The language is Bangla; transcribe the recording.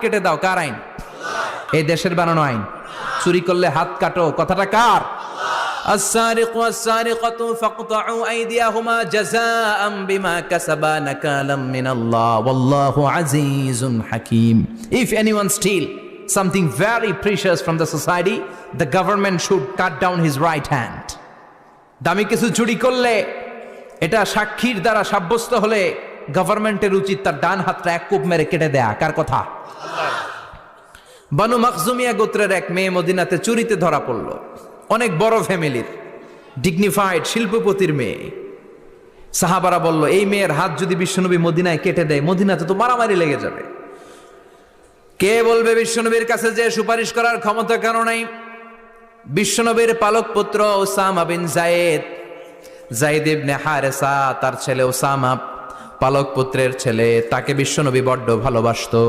কেটে দাও, কার আইন? এই দেশের বানানো আইন। চুরি করলে হাত কাটো, কথাটা কার? السارق والسارقة فاقطعوا أيديهما جزاء بما كسبا نكالا من الله والله عزيز حكيم. If anyone steal something very precious from the society, the government should cut down his right hand. দামি কিছু চুরি করলে, এটা সাক্ষীর দ্বারা সাব্যস্ত হলে গভর্নমেন্টের উচিত তার ডান হাতটা এক কোপ মেরে কেটে দেয়া। কার কথা? বানু মাখজুমিয়া গোত্রের এক মেয়ে মদিনাতে চুরিতে ধরা পড়ল। অনেক বড় ফ্যামিলির, ডিগনিফাইড শিল্পপতির মেয়ে। সাহাবারা বলল, এই মেয়ের হাত যদি বিশ্বনবী মদিনায় কেটে দেয়, মদিনাতে তো মারামারি লেগে যাবে। কে বলবে বিশ্বনবীর কাছে যে সুপারিশ করার ক্ষমতা কারো নাই? বিশ্বনবীর পালক পুত্র উসামা বিন যায়েদ, যায়েদ ইবনে হারেসা, তার ছেলে উসামা পালক পুত্রের ছেলে, তাকে বিশ্বনবী বড্ড ভালোবাসতো।